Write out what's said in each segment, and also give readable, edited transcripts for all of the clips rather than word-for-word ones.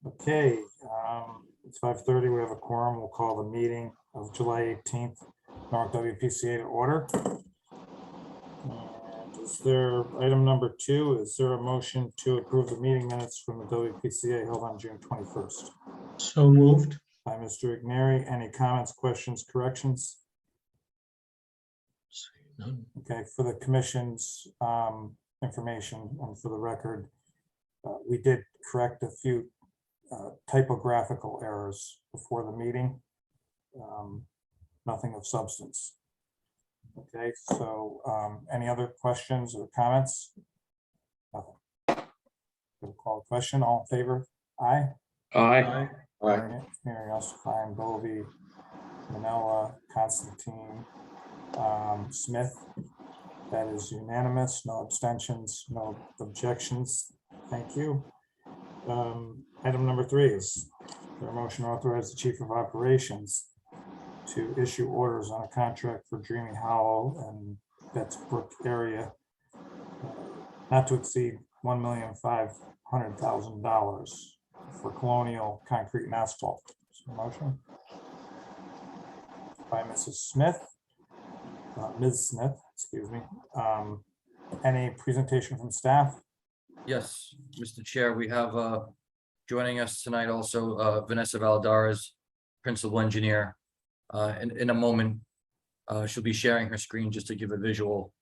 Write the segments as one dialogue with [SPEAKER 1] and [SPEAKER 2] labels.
[SPEAKER 1] Okay, it's 5:30. We have a quorum. We'll call the meeting of July 18th, North WPCA to order. And is there, item number 2, is there a motion to approve the meeting minutes from the WPCA held on June 21st?
[SPEAKER 2] So moved.
[SPEAKER 1] By Mr. Igneri. Any comments, questions, corrections?
[SPEAKER 2] None.
[SPEAKER 1] Okay, for the commission's information and for the record, we did correct a few typographical errors before the meeting. Nothing of substance. Okay, so any other questions or comments? Nothing. We'll call the question. All in favor? Aye.
[SPEAKER 2] Aye.
[SPEAKER 1] Mary Klein, Bovee, Manella, Constantine, Smith. That is unanimous. No abstentions, no objections. Thank you. Item number 3 is the motion to authorize the Chief of Operations to issue orders on a contract for Dreamy Hollow and that's Brook area, not to exceed $1,500,000 for Colonial Concrete and Asphalt. So motion by Mrs. Smith, Ms. Smith, excuse me. Any presentation from staff?
[SPEAKER 3] Yes, Mr. Chair, we have joining us tonight also Vanessa Valadares, Principal Engineer. In a moment, she'll be sharing her screen just to give a visual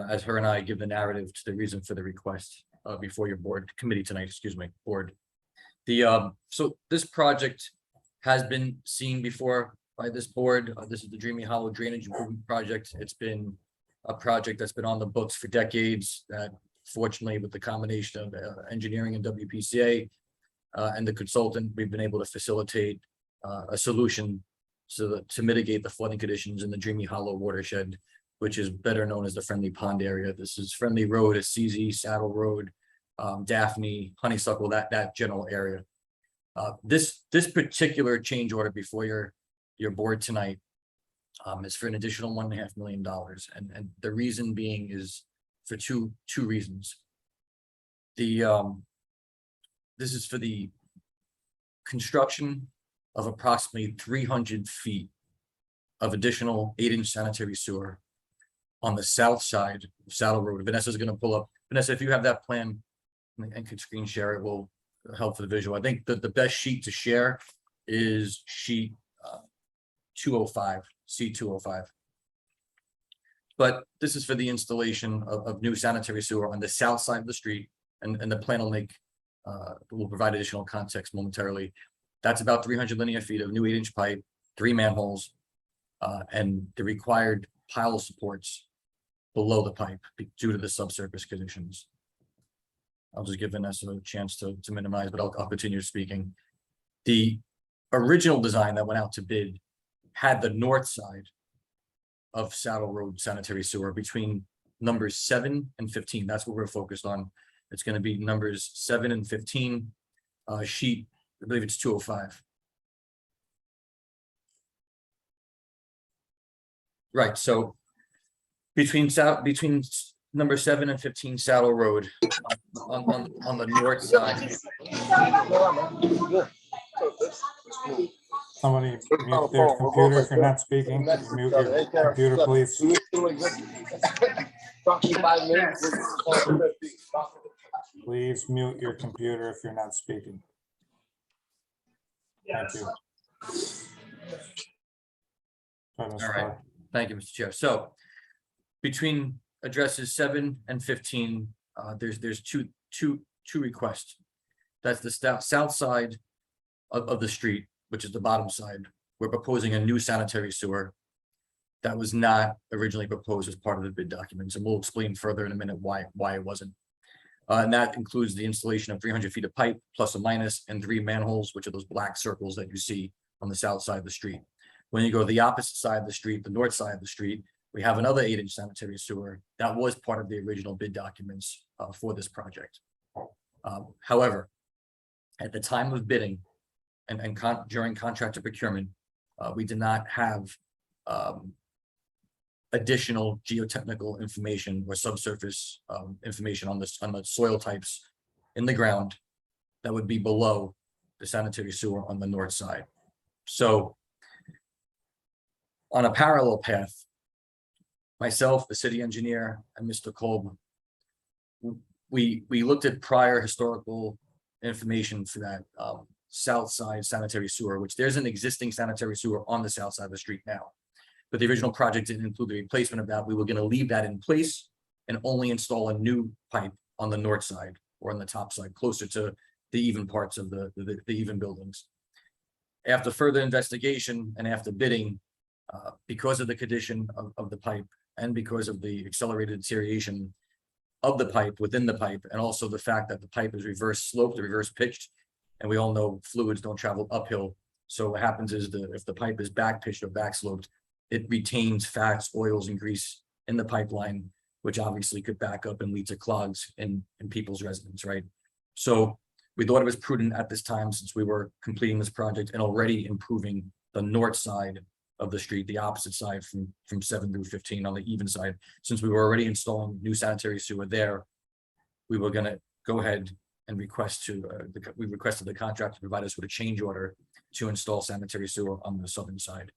[SPEAKER 3] as her and I give the narrative to the reason for the request before your committee tonight, excuse me, board. So this project has been seen before by this board. This is the Dreamy Hollow Drainage Improvement Project. It's been a project that's been on the books for decades that fortunately with the combination of engineering and WPCA and the consultant, we've been able to facilitate a solution to mitigate the flooding conditions in the Dreamy Hollow watershed, which is better known as the Friendly Pond area. This is Friendly Road, CZ, Saddle Road, Daphne, Honeysuckle, that general area. This particular change order before your board tonight is for an additional $1.5 million, and the reason being is for two reasons. This is for the construction of approximately 300 feet of additional 8-inch sanitary sewer on the south side of Saddle Road. Vanessa's going to pull up. Vanessa, if you have that plan and could screen share, it will help for the visual. I think that the best sheet to share is sheet 205, C205. But this is for the installation of new sanitary sewer on the south side of the street, and the plan will provide additional context momentarily. That's about 300 linear feet of new 8-inch pipe, 3 manholes, and the required pile supports below the pipe due to the subsurface conditions. I'll just give Vanessa a chance to minimize, but I'll continue speaking. The original design that went out to bid had the north side of Saddle Road sanitary sewer between numbers 7 and 15. That's what we're focused on. It's going to be numbers 7 and 15, sheet, I believe it's 205. Right, so between number 7 and 15 Saddle Road on the north side.
[SPEAKER 1] Somebody mute their computer if you're not speaking. Mute your computer, please. Please mute your computer if you're not speaking. Thank you.
[SPEAKER 3] All right. Thank you, Mr. Chair. So between addresses 7 and 15, there's two requests. That's the south side of the street, which is the bottom side. We're proposing a new sanitary sewer that was not originally proposed as part of the bid documents, and we'll explain further in a minute why it wasn't. And that includes the installation of 300 feet of pipe, plus or minus, and 3 manholes, which are those black circles that you see on the south side of the street. When you go to the opposite side of the street, the north side of the street, we have another 8-inch sanitary sewer that was part of the original bid documents for this project. However, at the time of bidding and during contractor procurement, we did not have additional geotechnical information or subsurface information on the soil types in the ground that would be below the sanitary sewer on the north side. So on a parallel path, myself, the city engineer, and Mr. Kolb, we looked at prior historical information for that south side sanitary sewer, which there's an existing sanitary sewer on the south side of the street now. But the original project didn't include the replacement of that. We were going to leave that in place and only install a new pipe on the north side or on the top side, closer to the even parts of the even buildings. After further investigation and after bidding, because of the condition of the pipe and because of the accelerated deterioration of the pipe within the pipe, and also the fact that the pipe is reverse sloped, reverse pitched, and we all know fluids don't travel uphill. So what happens is if the pipe is back pitched or back sloped, it retains fats, oils, and grease in the pipeline, which obviously could back up and lead to clogs in people's residences, right? So we thought it was prudent at this time, since we were completing this project and already improving the north side of the street, the opposite side from 7 through 15 on the even side. Since we were already installing new sanitary sewer there, we were going to go ahead and requested the contractor to provide us with a change order to install sanitary sewer on the southern side.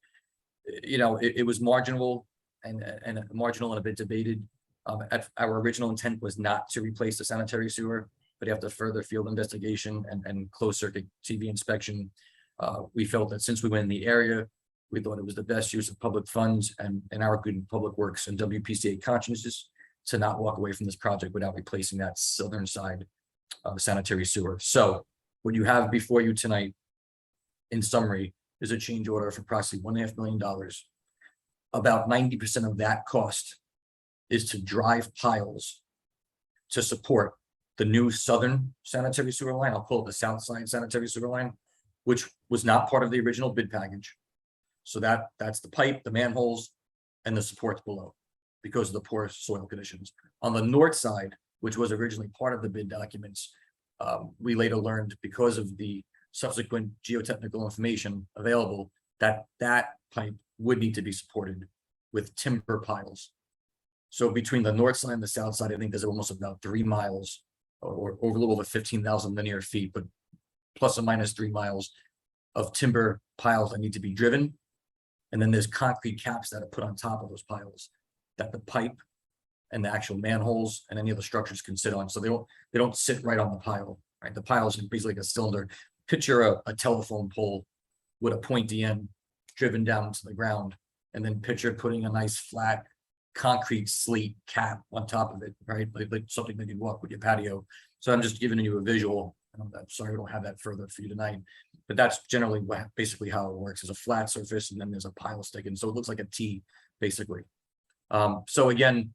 [SPEAKER 3] You know, it was marginal and a bit debated. Our original intent was not to replace the sanitary sewer, but after further field investigation and closed circuit TV inspection, we felt that since we were in the area, we thought it was the best use of public funds and our good public works and WPCA consciences to not walk away from this project without replacing that southern side of sanitary sewer. So what you have before you tonight, in summary, is a change order for approximately $1.5 million. About 90% of that cost is to drive piles to support the new southern sanitary sewer line. I'll call it the south side sanitary sewer line, which was not part of the original bid package. So that's the pipe, the manholes, and the supports below because of the poor soil conditions. On the north side, which was originally part of the bid documents, we later learned, because of the subsequent geotechnical information available, that pipe would need to be supported with timber piles. So between the north side and the south side, I think there's almost about 3 miles or over a little over 15,000 linear feet, but plus or minus 3 miles of timber piles that need to be driven. And then there's concrete caps that are put on top of those piles that the pipe and the actual manholes and any of the structures can sit on. So they don't sit right on the pile, right? The pile is basically like a cylinder. Picture a telephone pole with a pointy end driven down to the ground, and then picture putting a nice flat concrete slate cap on top of it, right? Like something that you'd walk with your patio. So I'm just giving you a visual. I'm sorry, we don't have that further for you tonight, but that's generally basically how it works. Is a flat surface, and then there's a pile sticking, so it looks like a T, basically. So again,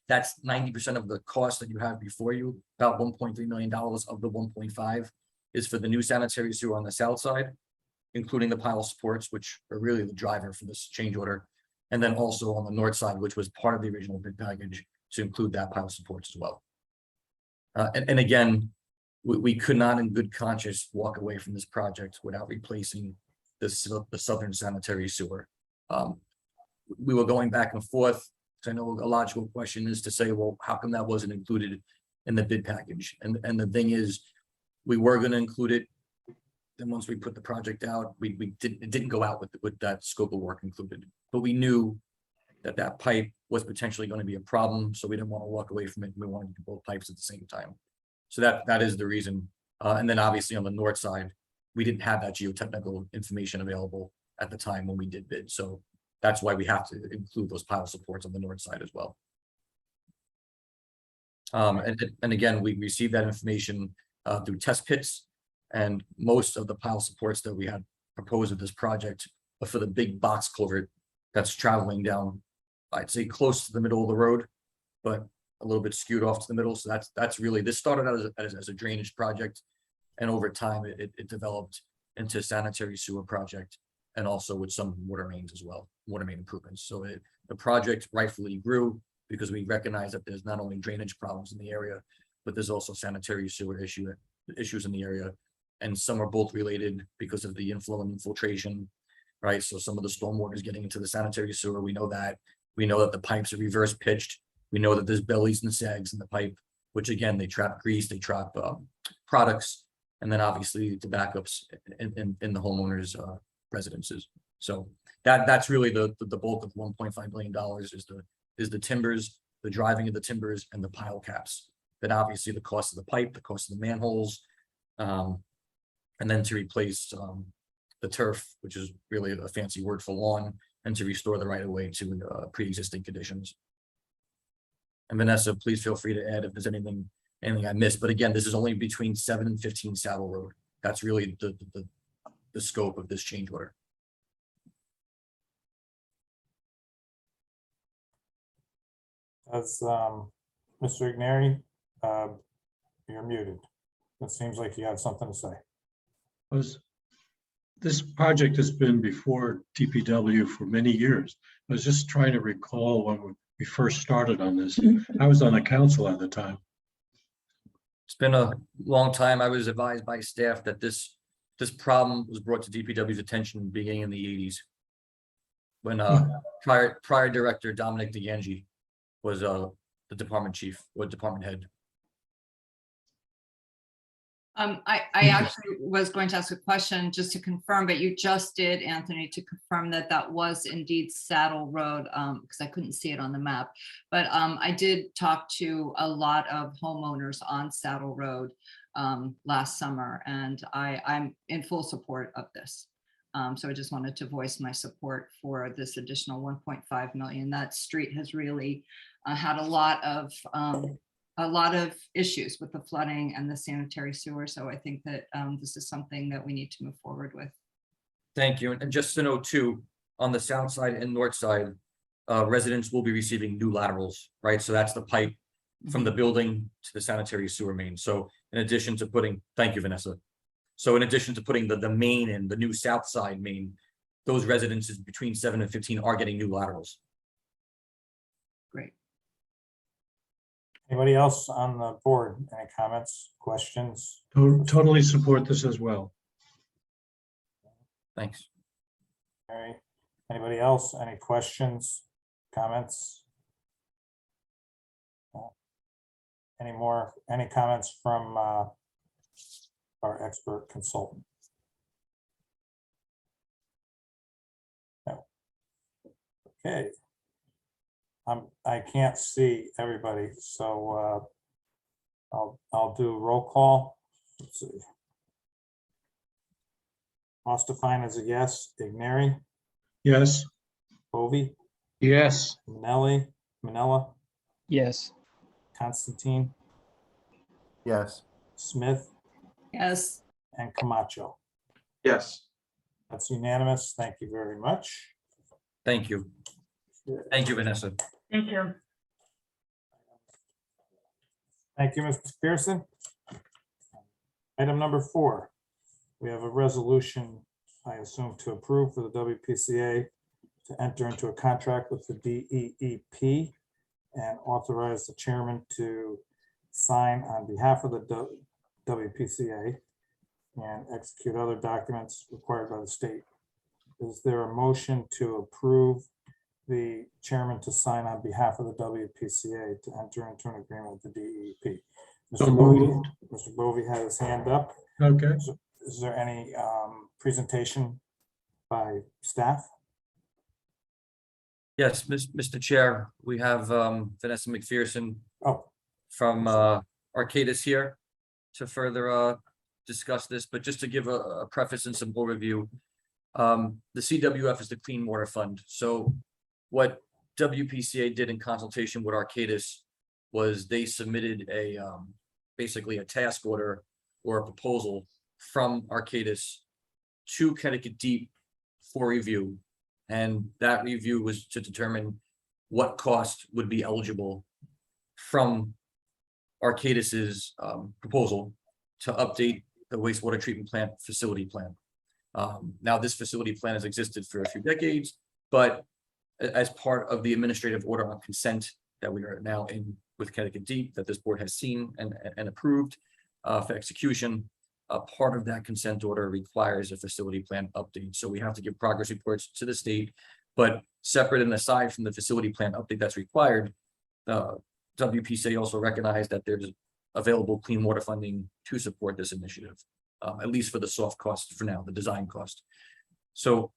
[SPEAKER 3] that's 90% of the cost that you have before you. About $1.3 million of the 1.5 is for the new sanitary sewer on the south side, including the pile supports, which are really the driver for this change order. And then also on the north side, which was part of the original bid package, to include that pile supports as well. And again, we could not in good conscience walk away from this project without replacing the southern sanitary sewer. We were going back and forth. So I know a logical question is to say, well, how come that wasn't included in the bid package? And the thing is, we were going to include it. Then once we put the project out, it didn't go out with that scope of work included. But we knew that pipe was potentially going to be a problem, so we didn't want to walk away from it. We wanted to do both pipes at the same time. So that is the reason. And then obviously on the north side, we didn't have that geotechnical information available at the time when we did bid. So that's why we have to include those pile supports on the north side as well. And again, we received that information through test pits, and most of the pile supports that we had proposed with this project are for the big box culvert that's traveling down, I'd say close to the middle of the road, but a little bit skewed off to the middle. So that's really, this started out as a drainage project, and over time it developed into a sanitary sewer project, and also with some water mains as well, water main improvements. So the project rightfully grew because we recognize that there's not only drainage problems in the area, but there's also sanitary sewer issues in the area. And some are both related because of the inflow and infiltration, right? So some of the stormwater is getting into the sanitary sewer. We know that the pipes are reverse pitched. We know that there's bellies and sags in the pipe, which again, they trap grease, they trap products, and then obviously the backups in the homeowners' residences. So that's really the bulk of $1.5 million is the timbers, the driving of the timbers, and the pile caps. Then obviously the cost of the pipe, the cost of the manholes, and then to replace the turf, which is really a fancy word for lawn, and to restore the right of way to pre-existing conditions. And Vanessa, please feel free to add if there's anything I missed. But again, this is only between 7 and 15 Saddle Road. That's really the scope of this change order.
[SPEAKER 1] As Mr. Igneri, you're muted. It seems like you have something to say.
[SPEAKER 2] This project has been before DPW for many years. I was just trying to recall when we first started on this. I was on the council at the time.
[SPEAKER 3] It's been a long time. I was advised by staff that this problem was brought to DPW's attention beginning in the 80s. When prior director Dominic DeAngie was the department chief or department head.
[SPEAKER 4] I actually was going to ask a question just to confirm, but you just did, Anthony, to confirm that that was indeed Saddle Road, because I couldn't see it on the map. But I did talk to a lot of homeowners on Saddle Road last summer, and I'm in full support of this. So I just wanted to voice my support for this additional 1.5 million. That street has really had a lot of issues with the flooding and the sanitary sewer. So I think that this is something that we need to move forward with.
[SPEAKER 3] Thank you. And just to note too, on the south side and north side, residents will be receiving new laterals, right? So that's the pipe from the building to the sanitary sewer main. So in addition to putting, thank you, Vanessa. So in addition to putting the main in, the new south side main, those residences between 7 and 15 are getting new laterals.
[SPEAKER 4] Great.
[SPEAKER 1] Anybody else on the board? Any comments, questions?
[SPEAKER 2] Totally support this as well.
[SPEAKER 3] Thanks.
[SPEAKER 1] All right. Anybody else? Any questions, comments? Any comments from our expert consultant? No. Okay. I can't see everybody, so I'll do a roll call. Let's see. Ostafine is a yes. Igneri,
[SPEAKER 2] Yes.
[SPEAKER 1] Bovee,
[SPEAKER 2] Yes.
[SPEAKER 1] Manella,
[SPEAKER 5] Yes.
[SPEAKER 1] Constantine,
[SPEAKER 6] Yes.
[SPEAKER 1] Smith,
[SPEAKER 4] Yes.
[SPEAKER 1] and Camacho.
[SPEAKER 6] Yes.
[SPEAKER 1] That's unanimous. Thank you very much.
[SPEAKER 3] Thank you. Thank you, Vanessa.
[SPEAKER 4] Thank you.
[SPEAKER 1] Thank you, Mr. Pearson. Item number 4, we have a resolution, I assume, to approve for the WPCA to enter into a contract with the DEEP and authorize the chairman to sign on behalf of the WPCA and execute other documents required by the state. Is there a motion to approve the chairman to sign on behalf of the WPCA to enter into an agreement with the DEP?
[SPEAKER 2] So
[SPEAKER 1] Mr. Bovee,
[SPEAKER 2] moved.
[SPEAKER 1] Mr. Bovee had his hand up.
[SPEAKER 2] Okay.
[SPEAKER 1] Is there any presentation by staff?
[SPEAKER 3] Yes, Mr. Chair, we have Vanessa McPherson
[SPEAKER 1] Oh,
[SPEAKER 3] from Arcadis here to further discuss this, but just to give a preface and some overview. The CWF is the Clean Water Fund. So what WPCA did in consultation with Arcadis was they submitted a basically a task order or a proposal from Arcadis to Connecticut Deep for review. And that review was to determine what cost would be eligible from Arcadis's proposal to update the wastewater treatment plant facility plan. Now, this facility plan has existed for a few decades, but as part of the administrative order on consent that we are now in with Connecticut Deep, that this board has seen and approved for execution, a part of that consent order requires a facility plan update. So we have to give progress reports to the state, but separate and aside from the facility plan update that's required, WPCA also recognized that there's available clean water funding to support this initiative. at least for the soft cost for now, the design cost. So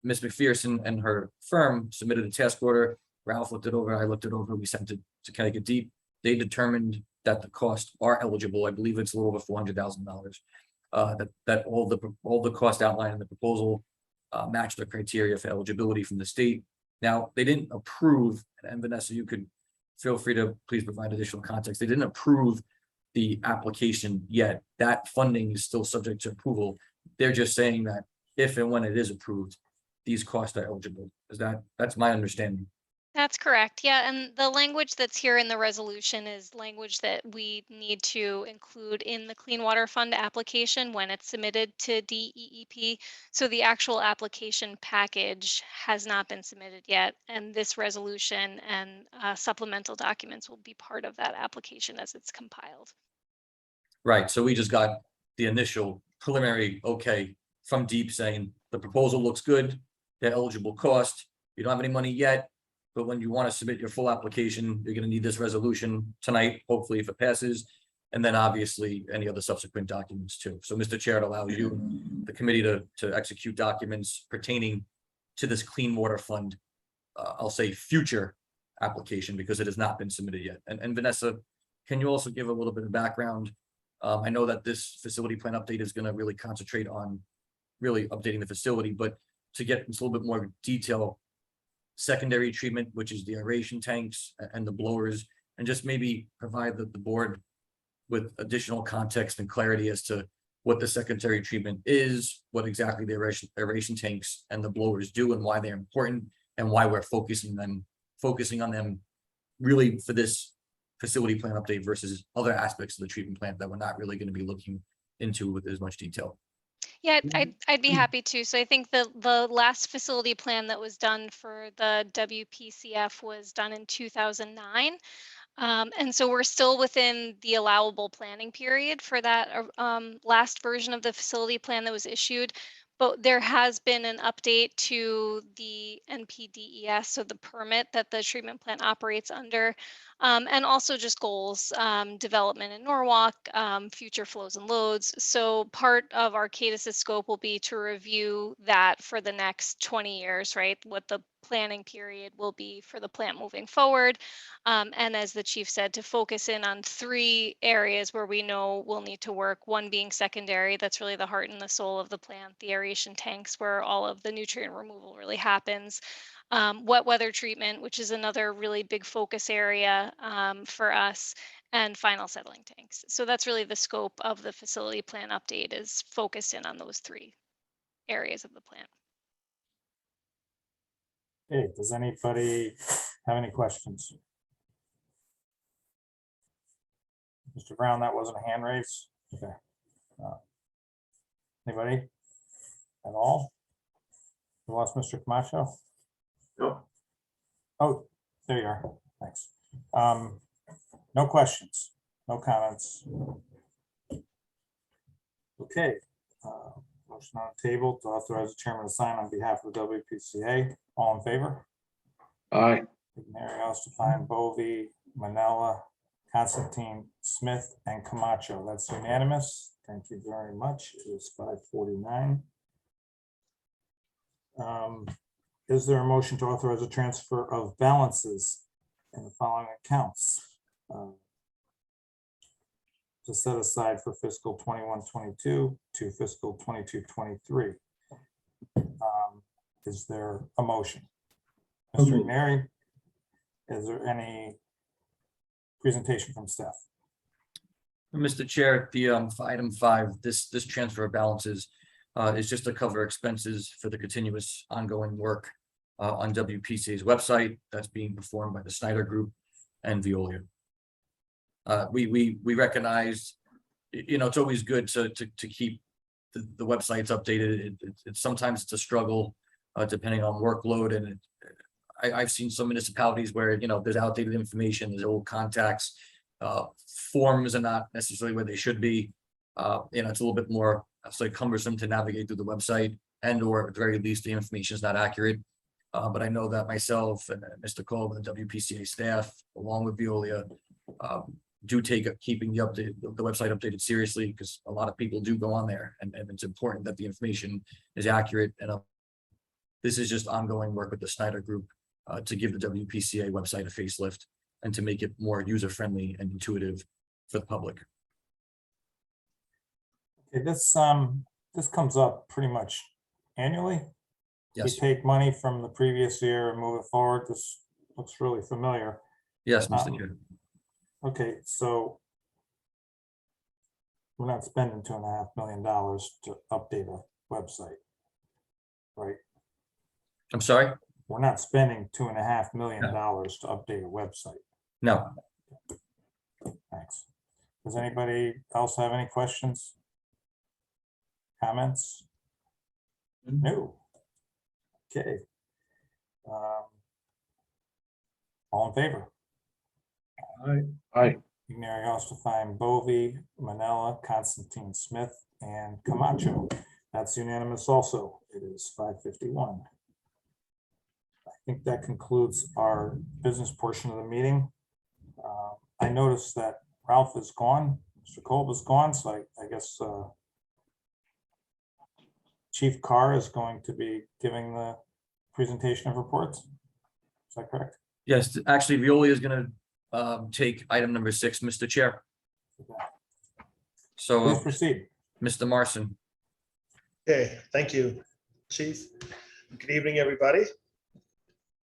[SPEAKER 3] Ms. McPherson and her firm submitted a task order. Ralph looked it over, I looked it over, we sent it to Connecticut Deep. They determined that the costs are eligible. I believe it's a little over $400,000. That all the cost outlined in the proposal match the criteria for eligibility from the state. Now, they didn't approve, and Vanessa, you could feel free to please provide additional context. They didn't approve the application yet. That funding is still subject to approval. They're just saying that if and when it is approved, these costs are eligible. That's my understanding.
[SPEAKER 5] That's correct. Yeah, and the language that's here in the resolution is language that we need to include in the Clean Water Fund application when it's submitted to DEEP. So the actual application package has not been submitted yet, and this resolution and supplemental documents will be part of that application as it's compiled.
[SPEAKER 3] Right, so we just got the initial preliminary okay from Deep saying the proposal looks good, they're eligible cost, you don't have any money yet, but when you want to submit your full application, you're going to need this resolution tonight, hopefully if it passes, and then obviously any other subsequent documents too. So Mr. Chair, it allows you, the committee to execute documents pertaining to this Clean Water Fund, I'll say future application because it has not been submitted yet. And Vanessa, can you also give a little bit of background? I know that this facility plan update is going to really concentrate on really updating the facility, but to get into a little bit more detail, secondary treatment, which is the aeration tanks and the blowers, and just maybe provide the board with additional context and clarity as to what the secondary treatment is, what exactly the aeration tanks and the blowers do and why they're important and why we're focusing on them really for this facility plan update versus other aspects of the treatment plant that we're not really going to be looking into with as much detail.
[SPEAKER 5] Yeah, I'd be happy to. So I think the last facility plan that was done for the WPCF was done in 2009. And so we're still within the allowable planning period for that last version of the facility plan that was issued. But there has been an update to the NPDES, so the permit that the treatment plant operates under, and also just goals, development in Norwalk, future flows and loads. So part of Arcadis's scope will be to review that for the next 20 years, right? What the planning period will be for the plant moving forward. And as the chief said, to focus in on 3 areas where we know we'll need to work, one being secondary, that's really the heart and the soul of the plant, the aeration tanks where all of the nutrient removal really happens. Wet weather treatment, which is another really big focus area for us, and final settling tanks. So that's really the scope of the facility plan update, is focused in on those 3 areas of the plant.
[SPEAKER 1] Okay, does anybody have any questions? Mr. Brown, that wasn't a hand raise? Okay. Anybody at all? We lost Mr. Camacho?
[SPEAKER 6] No.
[SPEAKER 1] Oh, there you are. Thanks. No questions, no comments. Okay. Motion on the table to authorize the chairman to sign on behalf of the WPCA. All in favor?
[SPEAKER 2] Aye.
[SPEAKER 1] Ignarios, Stefan, Bovee, Manella, Constantine, Smith, and Camacho. That's unanimous. Thank you very much. It is 5:49. Is there a motion to authorize a transfer of balances in the following accounts to set aside for fiscal 21-22 to fiscal 22-23? Is there a motion?
[SPEAKER 2] So
[SPEAKER 1] Mr.
[SPEAKER 2] moved.
[SPEAKER 1] Mary, is there any presentation from staff?
[SPEAKER 3] Mr. Chair, the for item 5, this transfer of balances is just to cover expenses for the continuous ongoing work on WPCA's website that's being performed by the Snyder Group and Veolia. We recognize, it's always good to keep the websites updated. It's sometimes it's a struggle depending on workload, and I've seen some municipalities where there's outdated information, there's old contacts, forms are not necessarily where they should be. It's a little bit more cumbersome to navigate through the website, and or at the very least the information is not accurate. But I know that myself and Mr. Cole and the WPCA staff, along with Veolia, do take keeping the website updated seriously, because a lot of people do go on there, and it's important that the information is accurate. And this is just ongoing work with the Snyder Group to give the WPCA website a facelift and to make it more user-friendly and intuitive for the public.
[SPEAKER 1] Okay, this comes up pretty much annually. We
[SPEAKER 3] Yes,
[SPEAKER 1] take money from the previous year and move it forward. This looks really familiar.
[SPEAKER 3] yes, Mr. Chair.
[SPEAKER 1] Okay, so we're not spending $2.5 million to update a website, right?
[SPEAKER 3] I'm sorry?
[SPEAKER 1] We're not spending $2.5 million to update a website.
[SPEAKER 3] No.
[SPEAKER 1] Thanks. Does anybody else have any questions? Comments? No. Okay. All in favor?
[SPEAKER 2] Aye.
[SPEAKER 1] Ignore Ostafine, Bovee, Manella, Constantine Smith, and Camacho. That's unanimous also. It is 5:51. I think that concludes our business portion of the meeting. I noticed that Ralph is gone, Mr. Kolb is gone, so I guess Chief Carr is going to be giving the presentation of reports. Is that correct?
[SPEAKER 3] Yes, actually, Violi is going to take item number 6, Mr. Chair. So,
[SPEAKER 1] Please proceed.
[SPEAKER 3] Mr. Marson.
[SPEAKER 7] Okay, thank you, Chief. Good evening, everybody.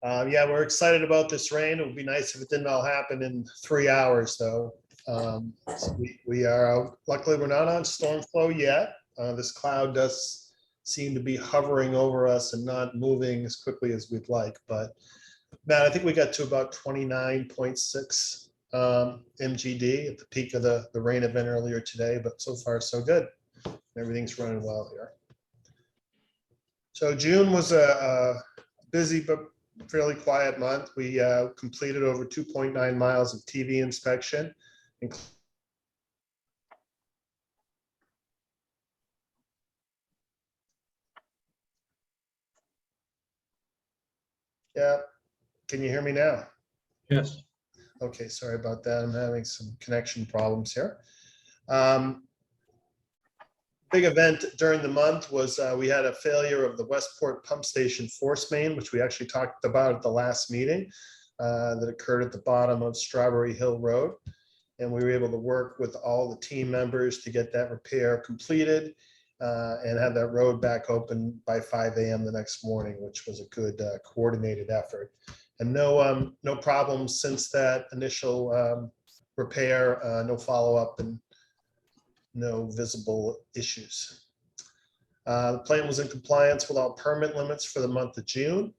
[SPEAKER 7] Yeah, we're excited about this rain. It would be nice if it didn't all happen in 3 hours, though. So we are, luckily, we're not on storm flow yet. This cloud does seem to be hovering over us and not moving as quickly as we'd like. But Matt, I think we got to about 29.6 MGD at the peak of the rain event earlier today, but so far so good. Everything's running well here. So June was a busy but fairly quiet month. We completed over 2.9 miles of TV inspection. Yeah, can you hear me now?
[SPEAKER 2] Yes.
[SPEAKER 7] Okay, sorry about that. I'm having some connection problems here. Big event during the month was we had a failure of the Westport pump station force main, which we actually talked about at the last meeting that occurred at the bottom of Strawberry Hill Road. And we were able to work with all the team members to get that repair completed and have that road back open by 5 a.m. the next morning, which was a good coordinated effort. And no problems since that initial repair, no follow-up and no visible issues. The plant was in compliance with all permit limits for the month of June,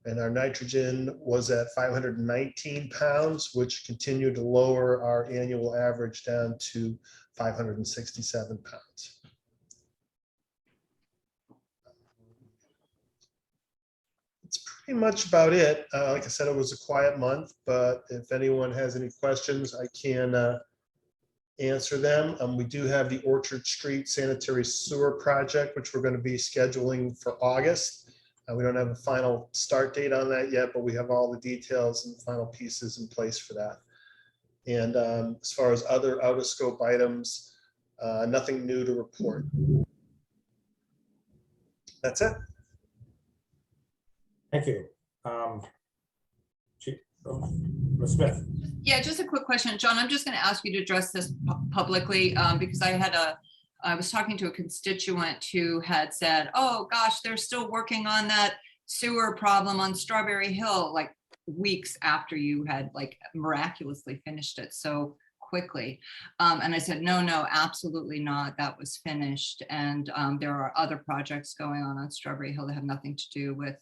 [SPEAKER 7] and our nitrogen was at 519 pounds, which continued to lower our annual average down to 567 pounds. That's pretty much about it. Like I said, it was a quiet month, but if anyone has any questions, I can answer them. We do have the Orchard Street Sanitary Sewer Project, which we're going to be scheduling for August. We don't have a final start date on that yet, but we have all the details and final pieces in place for that. And as far as other out of scope items, nothing new to report. That's it.
[SPEAKER 1] Thank you. Chief, Ms. Smith.
[SPEAKER 4] Yeah, just a quick question. John, I'm just going to ask you to address this publicly because I was talking to a constituent who had said, oh gosh, they're still working on that sewer problem on Strawberry Hill, like weeks after you had like miraculously finished it so quickly. And I said, no, absolutely not. That was finished. And there are other projects going on Strawberry Hill that have nothing to do with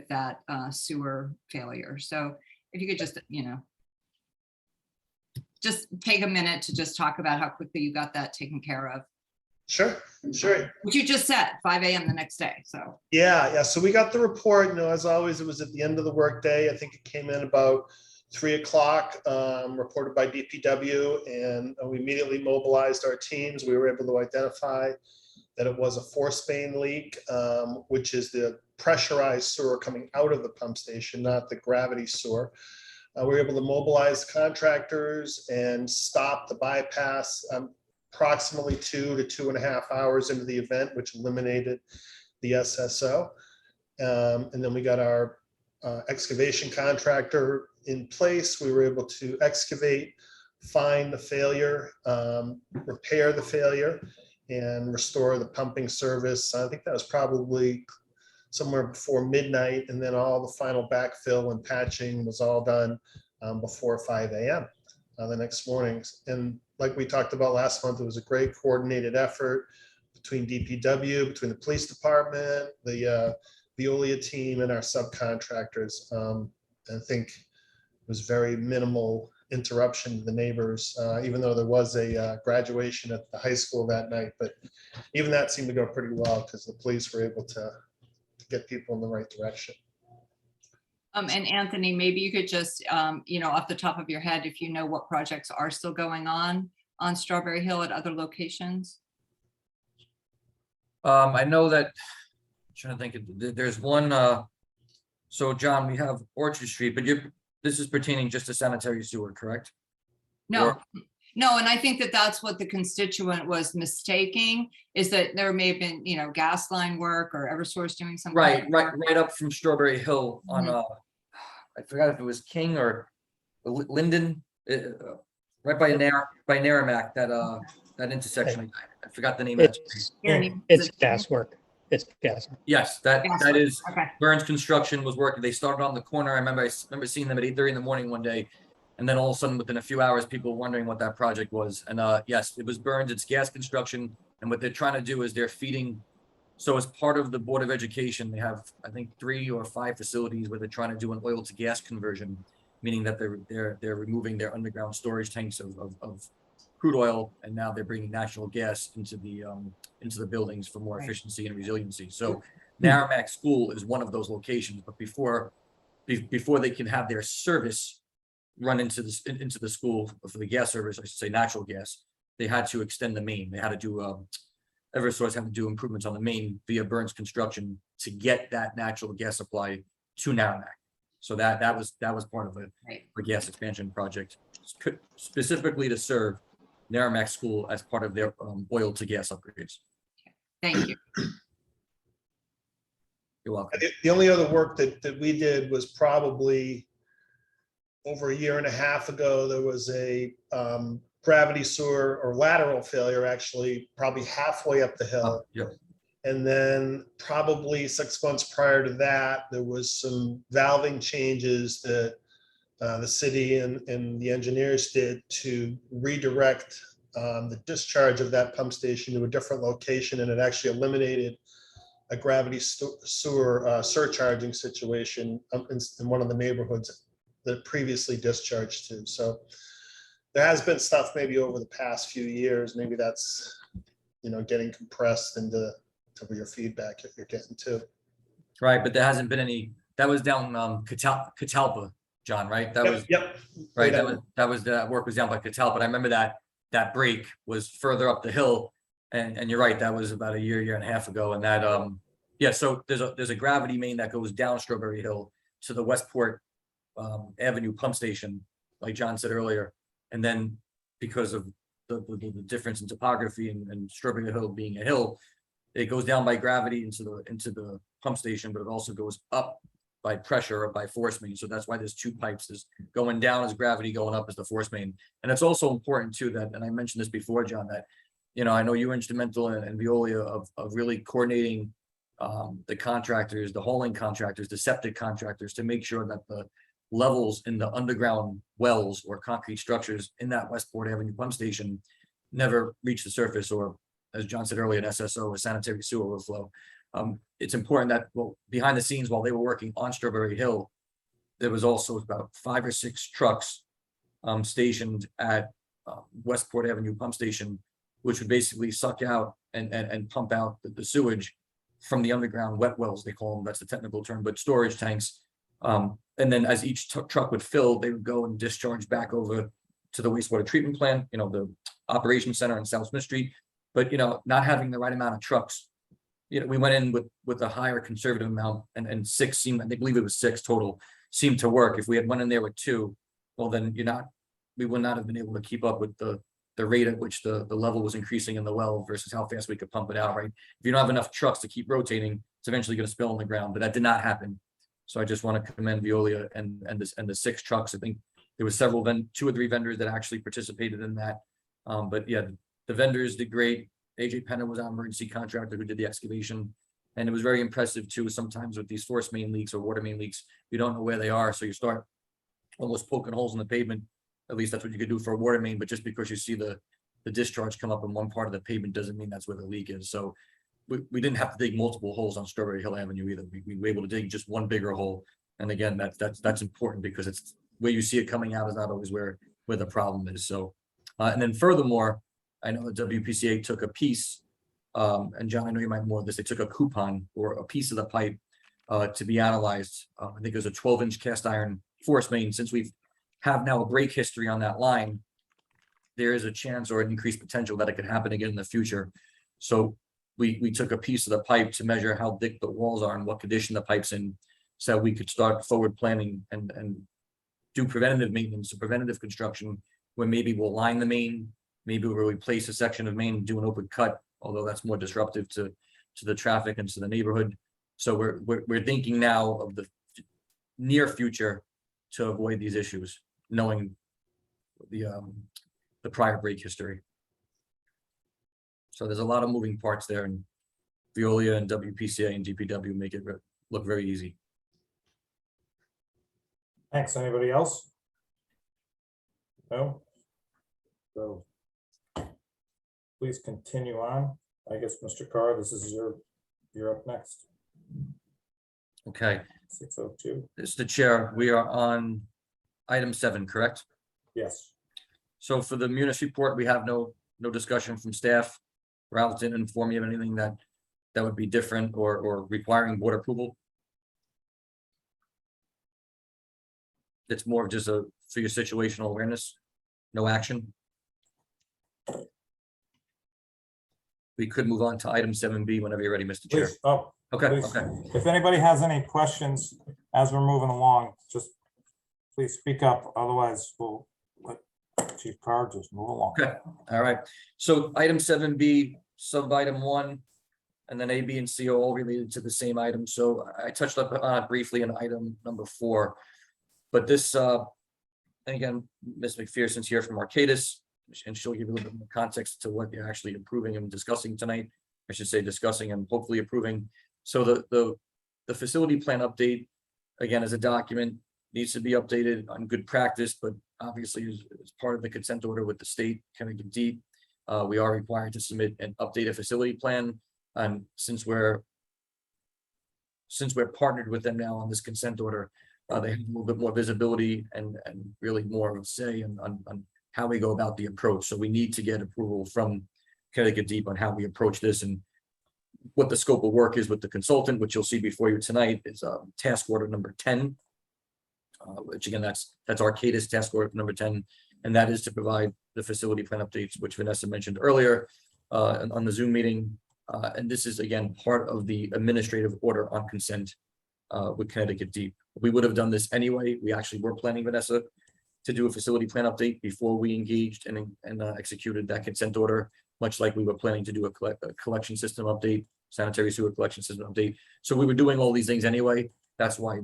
[SPEAKER 4] that sewer failure. So if you could just, just take a minute to just talk about how quickly you got that taken care of.
[SPEAKER 7] Sure.
[SPEAKER 4] Which you just said, 5 a.m. the next day, so.
[SPEAKER 7] Yeah. So we got the report, as always, it was at the end of the workday. I think it came in about 3 o'clock, reported by DPW, and we immediately mobilized our teams. We were able to identify that it was a force main leak, which is the pressurized sewer coming out of the pump station, not the gravity sewer. We were able to mobilize contractors and stop the bypass approximately 2 to 2.5 hours into the event, which eliminated the SSO. And then we got our excavation contractor in place. We were able to excavate, find the failure, repair the failure, and restore the pumping service. I think that was probably somewhere before midnight, and then all the final backfill and patching was all done before 5 a.m. The next morning. And like we talked about last month, it was a great coordinated effort between DPW, between the police department, the Veolia team, and our subcontractors. I think it was very minimal interruption to the neighbors, even though there was a graduation at the high school that night. But even that seemed to go pretty well because the police were able to get people in the right direction.
[SPEAKER 4] And Anthony, maybe you could just, off the top of your head, if you know what projects are still going on Strawberry Hill at other locations.
[SPEAKER 3] I know that, I'm trying to think, there's one, so John, we have Orchard Street, but this is pertaining just to sanitary sewer, correct?
[SPEAKER 4] No, no, and I think that that's what the constituent was mistaking, is that there may have been, gas line work or Eversource doing something.
[SPEAKER 3] Right up from Strawberry Hill on, I forgot if it was King or Linden, right by Narramac, that intersection. I forgot the name of that.
[SPEAKER 8] It's gas work. It's gas.
[SPEAKER 3] Yes, that is,
[SPEAKER 4] Okay.
[SPEAKER 3] Burns Construction was working. They started on the corner. I remember seeing them at 8:30 in the morning one day. And then all of a sudden, within a few hours, people were wondering what that project was. And yes, it was Burns, it's gas construction. And what they're trying to do is they're feeding. So as part of the Board of Education, they have, I think, 3 or 5 facilities where they're trying to do an oil to gas conversion, meaning that they're removing their underground storage tanks of crude oil, and now they're bringing natural gas into the buildings for more efficiency and resiliency. So Narramac School is one of those locations, but before they can have their service run into the school for the gas service, I should say natural gas, they had to extend the main. They had to do Eversource had to do improvements on the main via Burns Construction to get that natural gas supply to Narramac. So that was part of a gas expansion project specifically to serve Narramac School as part of their oil to gas upgrades.
[SPEAKER 4] Thank you.
[SPEAKER 3] You're welcome.
[SPEAKER 7] The only other work that we did was probably over 1.5 years ago. There was a gravity sewer or lateral failure, actually, probably halfway up the hill.
[SPEAKER 3] Yep.
[SPEAKER 7] And then probably 6 months prior to that, there was some valving changes that the city and the engineers did to redirect the discharge of that pump station to a different location. And it actually eliminated a gravity sewer surcharging situation in one of the neighborhoods that previously discharged to. So there has been stuff maybe over the past few years. Maybe that's, getting compressed into your feedback if you're getting to.
[SPEAKER 3] Right, but there hasn't been any. That was down Catalpa, John, right?
[SPEAKER 7] Yep.
[SPEAKER 3] Right. That work was down by Catalpa. But I remember that break was further up the hill, and you're right. That was about 1.5 years ago. And that So there's a gravity main that goes down Strawberry Hill to the Westport Avenue pump station, like John said earlier. And then because of the difference in topography and Strawberry Hill being a hill, it goes down by gravity into the pump station, but it also goes up by pressure or by force main. So that's why there's 2 pipes. There's going down as gravity, going up as the force main. And it's also important too that, and I mentioned this before, John, that, I know you were instrumental in Veolia of really coordinating the contractors, the hauling contractors, the septic contractors, to make sure that the levels in the underground wells or concrete structures in that Westport Avenue pump station never reach the surface, or, as John said earlier, an SSO, a sanitary sewer overflow. It's important that, behind the scenes, while they were working on Strawberry Hill, there was also about 5 or 6 trucks stationed at Westport Avenue pump station, which would basically suck out and pump out the sewage from the underground wet wells, they call them. That's the technical term, but storage tanks. And then as each truck would fill, they would go and discharge back over to the wastewater treatment plant, the operations center on South Smith Street. But, not having the right amount of trucks, we went in with a higher conservative amount, and 6 seemed, I believe it was 6 total, seemed to work. If we had went in there with 2, well, then we would not have been able to keep up with the rate at which the level was increasing in the well versus how fast we could pump it out, right? If you don't have enough trucks to keep rotating, it's eventually going to spill on the ground, but that did not happen. So I just want to commend Veolia and the 6 trucks. I think there was 2 or 3 vendors that actually participated in that. But yeah, the vendors did great. AJ Penner was our emergency contractor who did the excavation. And it was very impressive too. Sometimes with these force main leaks or water main leaks, you don't know where they are. So you start almost poking holes in the pavement. At least that's what you could do for a water main. But just because you see the discharge come up in one part of the pavement doesn't mean that's where the leak is. So we didn't have to dig multiple holes on Strawberry Hill Avenue either. We were able to dig just one bigger hole. And again, that's important because it's where you see it coming out is not always where the problem is. So, and then furthermore, I know the WPCA took a piece, and John, I know you might more of this. They took a coupon or a piece of the pipe to be analyzed. I think it was a 12-inch cast iron force main. Since we have now a break history on that line, there is a chance or an increased potential that it could happen again in the future. So we took a piece of the pipe to measure how thick the walls are and what condition the pipe's in, so we could start forward planning and do preventative maintenance, preventative construction, where maybe we'll line the main, maybe we'll replace a section of main, do an open cut, although that's more disruptive to the traffic and to the neighborhood. So we're thinking now of the near future to avoid these issues, knowing the prior break history. So there's a lot of moving parts there, and Veolia and WPCA and DPW make it look very easy.
[SPEAKER 1] Thanks. Anybody else? No? So please continue on. I guess, Mr. Carr, this is you're up next.
[SPEAKER 3] Okay,
[SPEAKER 1] 602.
[SPEAKER 3] Mr. Chair, we are on item 7, correct?
[SPEAKER 1] Yes.
[SPEAKER 3] So for the Munis report, we have no discussion from staff. Ralph didn't inform you of anything that would be different or requiring board approval. It's more of just for your situational awareness, no action. We could move on to item 7B whenever you're ready, Mr. Chair.
[SPEAKER 1] Please. Oh,
[SPEAKER 3] Okay,
[SPEAKER 1] please.
[SPEAKER 3] okay.
[SPEAKER 1] If anybody has any questions as we're moving along, just please speak up. Otherwise, we'll let Chief Carr just move along.
[SPEAKER 3] Okay, all right. So item 7B, sub item 1, and then A, B, and C are all related to the same item. So I touched up on it briefly in item number 4. But this, and again, Ms. McPherson's here from Arcadis, and she'll give you a little bit more context to what you're actually approving and discussing tonight. I should say discussing and hopefully approving. So the facility plan update, again, as a document, needs to be updated on good practice, but obviously as part of the consent order with the state, Connecticut Deep, we are required to submit an updated facility plan. And since we're partnered with them now on this consent order, they have a little bit more visibility and really more of a say on how we go about the approach. So we need to get approval from Connecticut Deep on how we approach this and what the scope of work is with the consultant, which you'll see before you tonight is task order number 10, which again, that's Arcadis task order number 10. And that is to provide the facility plan updates, which Vanessa mentioned earlier on the Zoom meeting. And this is again, part of the administrative order on consent with Connecticut Deep. We would have done this anyway. We actually were planning, Vanessa, to do a facility plan update before we engaged and executed that consent order, much like we were planning to do a collection system update, sanitary sewer collection system update. So we were doing all these things anyway. That's why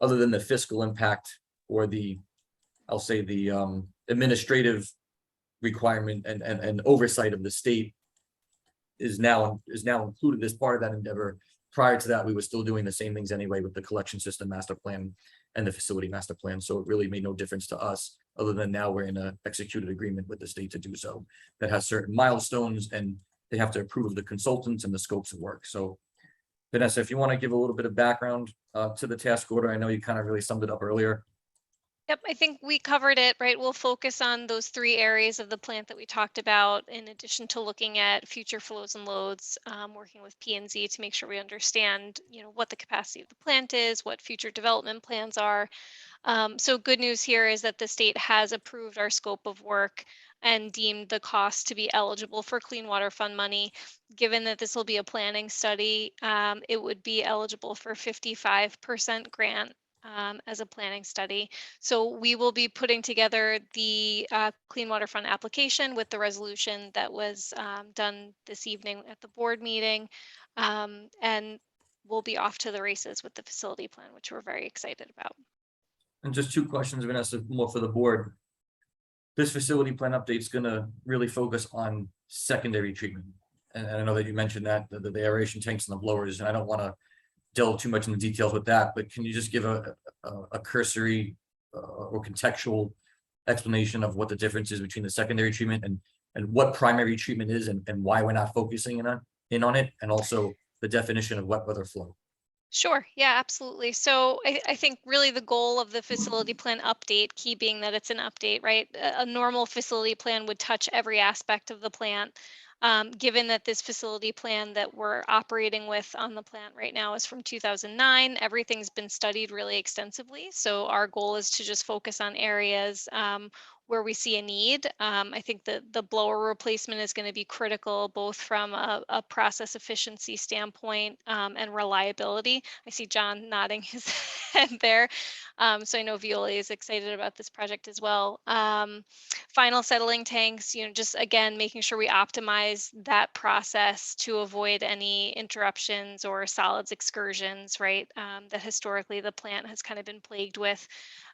[SPEAKER 3] other than the fiscal impact or I'll say the administrative requirement and oversight of the state is now included as part of that endeavor. Prior to that, we were still doing the same things anyway with the collection system master plan and the facility master plan. So it really made no difference to us, other than now we're in an executed agreement with the state to do so. That has certain milestones and they have to approve of the consultants and the scopes of work. So Vanessa, if you want to give a little bit of background to the task order, I know you kind of really summed it up earlier.
[SPEAKER 5] Yep, I think we covered it, right? We'll focus on those 3 areas of the plant that we talked about, in addition to looking at future flows and loads, working with P&Z to make sure we understand, what the capacity of the plant is, what future development plans are. So good news here is that the state has approved our scope of work and deemed the cost to be eligible for Clean Water Fund money. Given that this will be a planning study, it would be eligible for 55% grant as a planning study. So we will be putting together the clean waterfront application with the resolution that was done this evening at the board meeting. And we'll be off to the races with the facility plan, which we're very excited about.
[SPEAKER 3] And just two questions, Vanessa, more for the board. This facility plan update is gonna really focus on secondary treatment. And I know that you mentioned that, the aeration tanks and the blowers, and I don't wanna delve too much into the details with that, but can you just give a cursory or contextual explanation of what the difference is between the secondary treatment and what primary treatment is and why we're not focusing in on it, and also the definition of wet weather flow?
[SPEAKER 5] Sure. Yeah, absolutely. So I think really the goal of the facility plan update, key being that it's an update, right? A normal facility plan would touch every aspect of the plant. Given that this facility plan that we're operating with on the plant right now is from 2009, everything's been studied really extensively. So our goal is to just focus on areas where we see a need. I think that the blower replacement is going to be critical, both from a process efficiency standpoint and reliability. I see John nodding his head there. So I know Viola is excited about this project as well. Final settling tanks, just again, making sure we optimize that process to avoid any interruptions or solids excursions, right? That historically the plant has kind of been plagued with.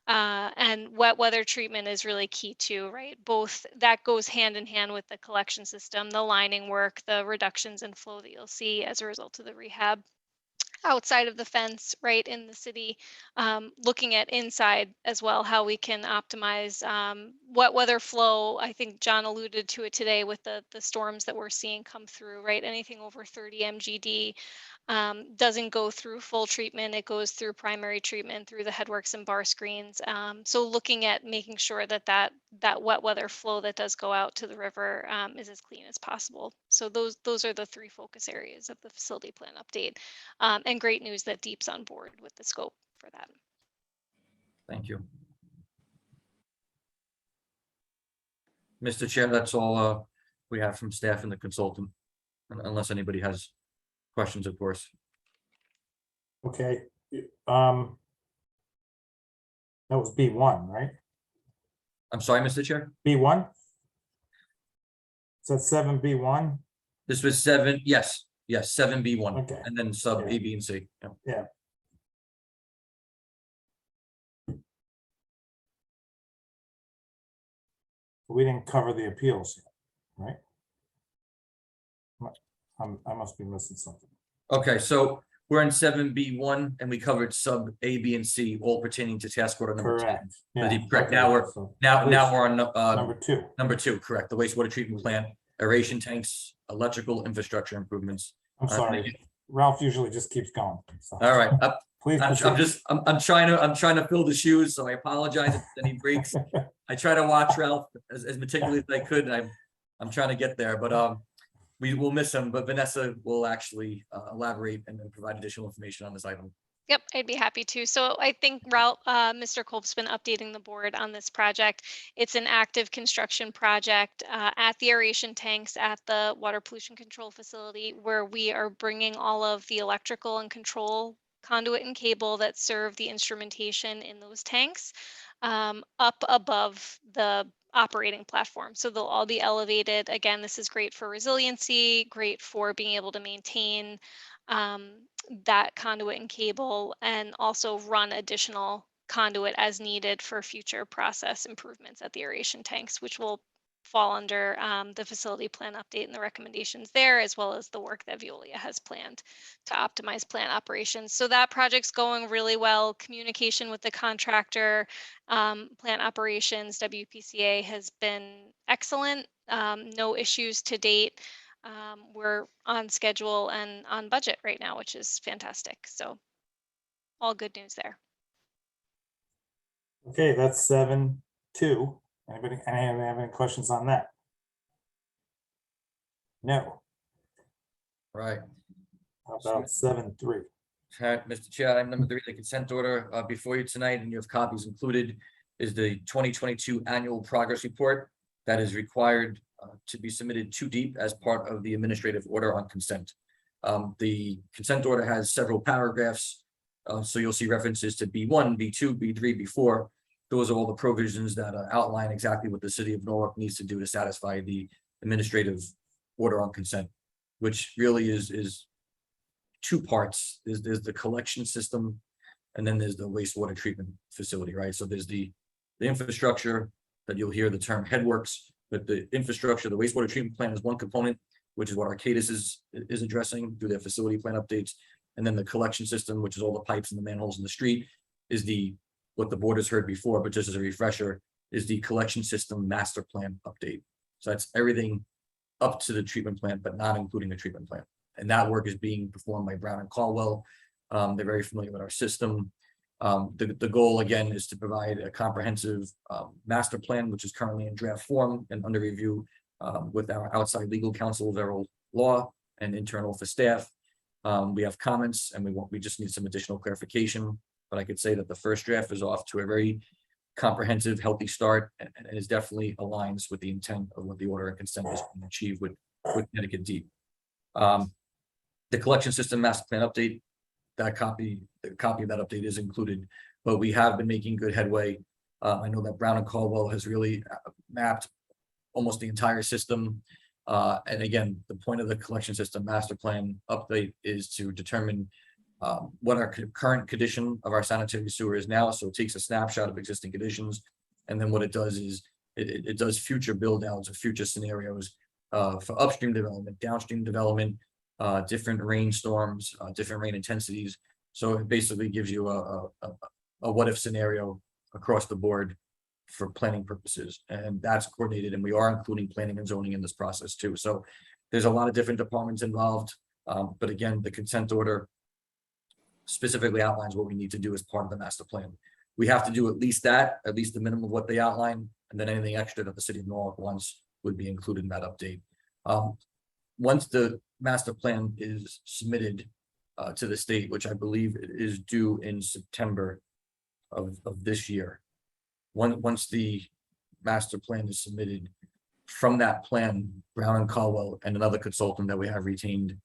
[SPEAKER 5] And wet weather treatment is really key too, right? Both that goes hand in hand with the collection system, the lining work, the reductions in flow that you'll see as a result of the rehab outside of the fence, right, in the city, looking at inside as well, how we can optimize wet weather flow. I think John alluded to it today with the storms that we're seeing come through, right? Anything over 30 MGD doesn't go through full treatment. It goes through primary treatment through the headworks and bar screens. So looking at making sure that wet weather flow that does go out to the river is as clean as possible. So those are the three focus areas of the facility plan update. And great news that Deep's on board with the scope for that.
[SPEAKER 3] Thank you. Mr. Chair, that's all we have from staff and the consultant, unless anybody has questions, of course.
[SPEAKER 1] Okay. That was B1, right?
[SPEAKER 3] I'm sorry, Mr. Chair.
[SPEAKER 1] B1? Is that 7B1?
[SPEAKER 3] This was 7, yes, 7B1,
[SPEAKER 1] Okay.
[SPEAKER 3] and then sub
[SPEAKER 1] Yeah.
[SPEAKER 3] A, B, and C. Yeah.
[SPEAKER 1] Yeah. We didn't cover the appeals yet, right? I must be missing something.
[SPEAKER 3] Okay, so we're in 7B1, and we covered sub A, B, and C, all pertaining to task order number 10.
[SPEAKER 1] Correct. Yeah.
[SPEAKER 3] Correct.
[SPEAKER 1] Okay,
[SPEAKER 3] Now we're
[SPEAKER 1] so
[SPEAKER 3] now
[SPEAKER 1] waste-
[SPEAKER 3] we're on
[SPEAKER 1] number 2.
[SPEAKER 3] number 2. Correct. The wastewater treatment plant, aeration tanks, electrical infrastructure improvements.
[SPEAKER 1] I'm sorry. Ralph usually just keeps going. So.
[SPEAKER 3] All right.
[SPEAKER 1] Please.
[SPEAKER 3] I'm
[SPEAKER 1] proceed.
[SPEAKER 3] trying to fill the shoes, so I apologize if any breaks. I try to watch Ralph as meticulously as I could, and I'm trying to get there, but we will miss him. But Vanessa will actually elaborate and then provide additional information on this item.
[SPEAKER 5] Yep, I'd be happy to. So I think Ralph, Mr. Kolb's been updating the board on this project. It's an active construction project at the aeration tanks at the water pollution control facility, where we are bringing all of the electrical and control conduit and cable that serve the instrumentation in those tanks up above the operating platform. So they'll all be elevated. Again, this is great for resiliency, great for being able to maintain that conduit and cable, and also run additional conduit as needed for future process improvements at the aeration tanks, which will fall under the facility plan update and the recommendations there, as well as the work that Veolia has planned to optimize plant operations. So that project's going really well. Communication with the contractor, plant operations, WPCA has been excellent. No issues to date. We're on schedule and on budget right now, which is fantastic. So all good news there.
[SPEAKER 1] Okay, that's 7-2. Anybody have any questions on that? No.
[SPEAKER 3] Right.
[SPEAKER 1] How about 7-3?
[SPEAKER 3] Mr. Chair, item number 3, the consent order before you tonight, and you have copies included, is the 2022 annual progress report that is required to be submitted to DEEP as part of the administrative order on consent. The consent order has several paragraphs So you'll see references to B1, B2, B3, B4. Those are all the provisions that outline exactly what the city of Norwalk needs to do to satisfy the administrative order on consent, which really is two parts. There's the collection system, and then there's the wastewater treatment facility, right? So there's the infrastructure that you'll hear the term headworks, but the infrastructure, the wastewater treatment plant is one component, which is what Arcadis is addressing through their facility plan updates. And then the collection system, which is all the pipes and the manholes in the street, is what the board has heard before, but just as a refresher, is the collection system master plan update. So that's everything up to the treatment plant, but not including the treatment plant. And that work is being performed by Brown and Caldwell. They're very familiar with our system. The goal, again, is to provide a comprehensive master plan, which is currently in draft form and under review with our outside legal counsel, Veril Law, and internal for staff. We have comments, and we just need some additional clarification. But I could say that the first draft is off to a very comprehensive, healthy start, and is definitely aligns with the intent of what the order and consent is being achieved with Connecticut Deep. The collection system master plan update, the copy of that update is included, but we have been making good headway. I know that Brown and Caldwell has really mapped almost the entire system. And again, the point of the collection system master plan update is to determine what our current condition of our sanitary sewer is now. So it takes a snapshot of existing conditions. And then what it does is it does future build outs or future scenarios for upstream development, downstream development, different rainstorms, different rain intensities. So it basically gives you a what if scenario across the board for planning purposes. And that's coordinated, and we are including planning and zoning in this process too. So there's a lot of different departments involved. But again, the consent order specifically outlines what we need to do as part of the master plan. We have to do at least the minimum of what they outline, and then anything extra that the city of Norwalk wants would be included in that update. Once the master plan is submitted to the state, which I believe is due in September of this year, once the master plan is submitted, from that plan, Brown and Caldwell and another consultant that we have retained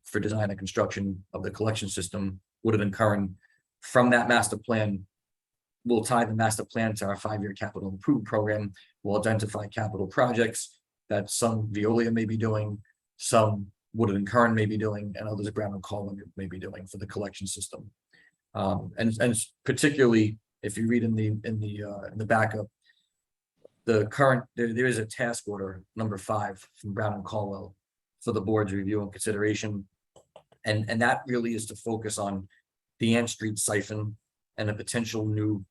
[SPEAKER 3] for design and construction of the collection system, Woodard and Curran, from that master plan, we'll tie the master plan to our 5-year capital improvement program. We'll identify capital projects that some Veolia may be doing, some Woodard and Curran may be doing, and others Brown and Caldwell may be doing for the collection system. And particularly if you read in the backup, there is a task order number 5 from Brown and Caldwell for the board's review and consideration. And that really is to focus on the Ann Street siphon and a potential new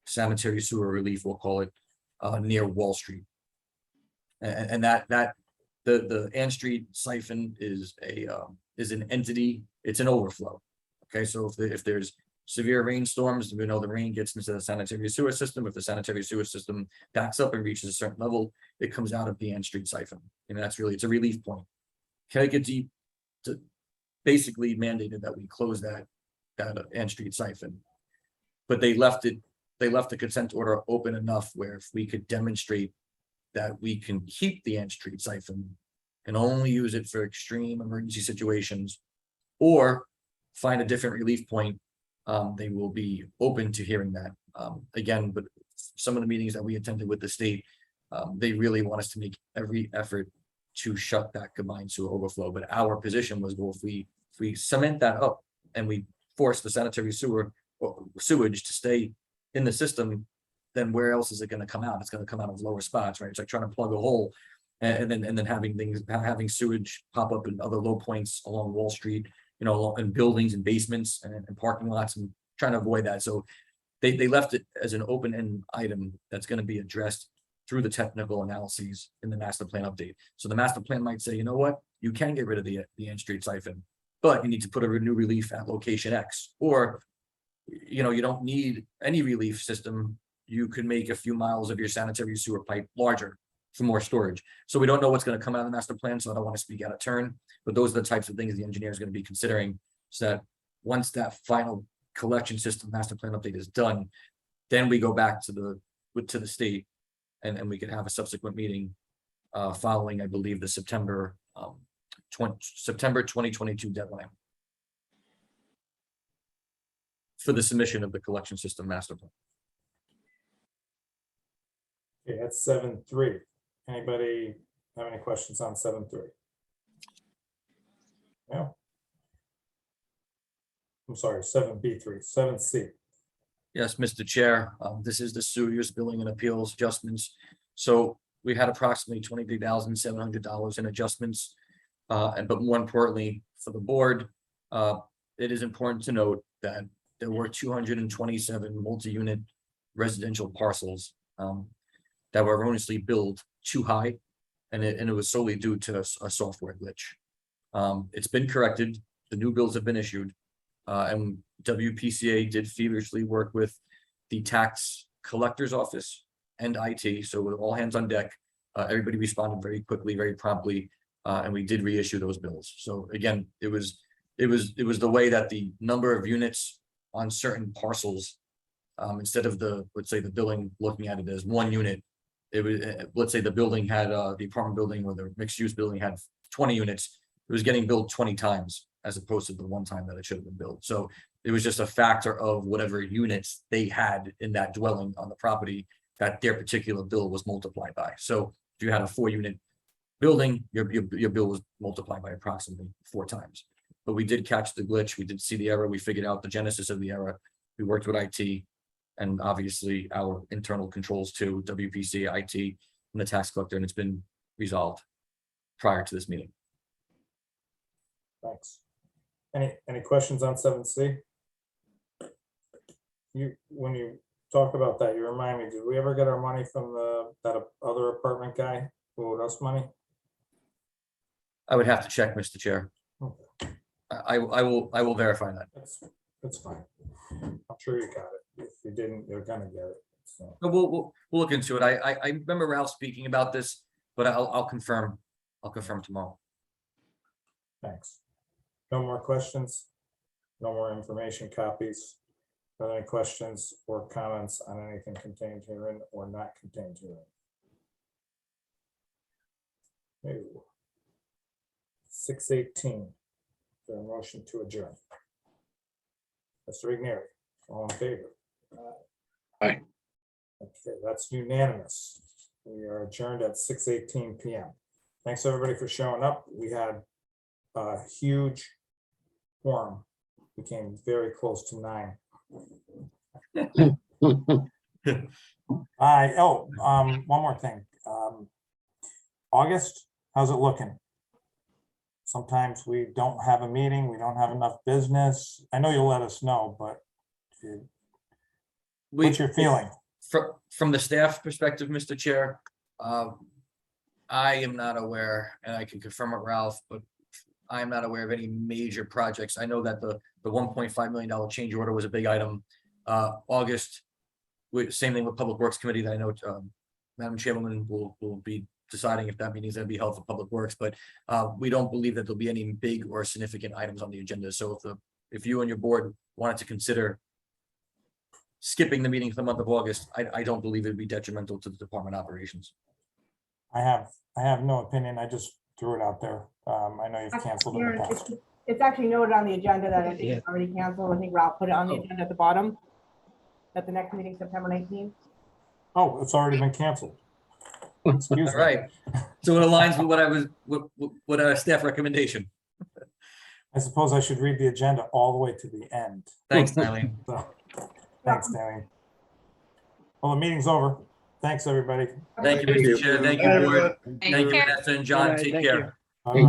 [SPEAKER 3] sanitary sewer relief, we'll call it, near Wall Street. And that the Ann Street siphon is an entity, it's an overflow. Okay, so if there's severe rainstorms, we know the rain gets into the sanitary sewer system. If the sanitary sewer system backs up and reaches a certain level, it comes out of the Ann Street siphon. And that's really, it's a relief point. Connecticut Deep basically mandated that we close that Ann Street siphon, but they left the consent order open enough where if we could demonstrate that we can keep the Ann Street siphon and only use it for extreme emergency situations, or find a different relief point, they will be open to hearing that. Again, but some of the meetings that we attended with the state, they really want us to make every effort to shut that combined sewer overflow. But our position was, well, if we cement that up and we force the sanitary sewage to stay in the system, then where else is it going to come out? It's going to come out of lower spots, right? It's like trying to plug a hole and then having sewage pop up in other low points along Wall Street, in buildings and basements and parking lots, and trying to avoid that. So they left it as an open-end item that's going to be addressed through the technical analyses in the master plan update. So the master plan might say, you know what, you can get rid of the Ann Street siphon, but you need to put a new relief at location X, or you don't need any relief system. You could make a few miles of your sanitary sewer pipe larger for more storage. So we don't know what's going to come out of the master plan, so I don't want to speak out of turn, but those are the types of things the engineer is going to be considering, so that once that final collection system master plan update is done, then we go back to the state, and we can have a subsequent meeting following, I believe, the September 2022 deadline. for the submission of the collection system master plan.
[SPEAKER 1] Okay, that's 7.3. Anybody have any questions on 7.3? No? I'm sorry, 7B3, 7C.
[SPEAKER 3] Yes, Mr. Chair, this is the sewer use billing and appeals adjustments. So we had approximately $23,700 in adjustments. But more importantly, for the board, it is important to note that there were 227 multi-unit residential parcels that were erroneously billed too high, and it was solely due to a software glitch. It's been corrected. The new bills have been issued. And WPCA did feverishly work with the tax collector's office and IT. So with all hands on deck, everybody responded very quickly, very promptly, and we did reissue those bills. So again, it was the way that the number of units on certain parcels, instead of let's say the billing looking at it as one unit, it was, let's say the building had the apartment building or the mixed use building had 20 units. It was getting billed 20 times as opposed to the one time that it should have been billed. So it was just a factor of whatever units they had in that dwelling on the property that their particular bill was multiplied by. So if you had a 4-unit building, your bill was multiplied by approximately 4 times. But we did catch the glitch. We did see the error. We figured out the genesis of the error. We worked with IT and obviously our internal controls too, WPC, IT, and the tax collector, and it's been resolved prior to this meeting.
[SPEAKER 1] Thanks. Any questions on 7C? When you talk about that, you remind me, did we ever get our money from that other apartment guy who owed us money?
[SPEAKER 3] I would have to check, Mr. Chair.
[SPEAKER 1] Okay.
[SPEAKER 3] I will verify that.
[SPEAKER 1] That's fine. I'm sure you got it. If you didn't, you're gonna get it. So,
[SPEAKER 3] But we'll look into it. I remember Ralph speaking about this, but I'll confirm. I'll confirm tomorrow.
[SPEAKER 1] thanks. No more questions? No more information copies? Are there any questions or comments on anything contained herein or not contained herein? No. 6:18. There a motion to adjourn? Mr. Igneri, all in favor?
[SPEAKER 2] Aye.
[SPEAKER 1] Okay, that's unanimous. We are adjourned at 6:18 PM. Thanks, everybody, for showing up. We had a huge quorum. We came very close to 9. One more thing. August, how's it looking? Sometimes we don't have a meeting, we don't have enough business. I know you'll let us know, but what's your feeling?
[SPEAKER 3] From the staff perspective, Mr. Chair, I am not aware, and I can confirm with Ralph, but I am not aware of any major projects. I know that the $1.5 million change order was a big item. August, same thing with Public Works Committee that I know Madam Chairwoman will be deciding if that meeting is going to be held for Public Works, but we don't believe that there'll be any big or significant items on the agenda. So if you and your board wanted to consider skipping the meeting for the month of August, I don't believe it would be detrimental to the department operations.
[SPEAKER 1] I have no opinion. I just threw it out there. I know you've canceled in the past.
[SPEAKER 9] It's actually noted on the agenda that it
[SPEAKER 8] Yeah.
[SPEAKER 9] is already canceled. I think Ralph put it on the
[SPEAKER 3] Oh.
[SPEAKER 9] agenda at the bottom. At the next meeting, September 19th.
[SPEAKER 1] Oh, it's already been canceled. Excuse
[SPEAKER 3] All
[SPEAKER 1] me.
[SPEAKER 3] right. So it aligns with our staff recommendation.
[SPEAKER 1] I suppose I should read the agenda all the way to the end.
[SPEAKER 3] Thanks, Eileen.
[SPEAKER 1] So, thanks, Danny. Well, the meeting's over. Thanks, everybody.
[SPEAKER 3] Thank you, Mr. Chair. Thank you,
[SPEAKER 7] Bye,
[SPEAKER 3] board.
[SPEAKER 7] everyone.
[SPEAKER 3] Thank you,
[SPEAKER 4] care.
[SPEAKER 3] Vanessa and John.
[SPEAKER 8] All right,
[SPEAKER 3] Take
[SPEAKER 8] thank
[SPEAKER 3] care.
[SPEAKER 8] you.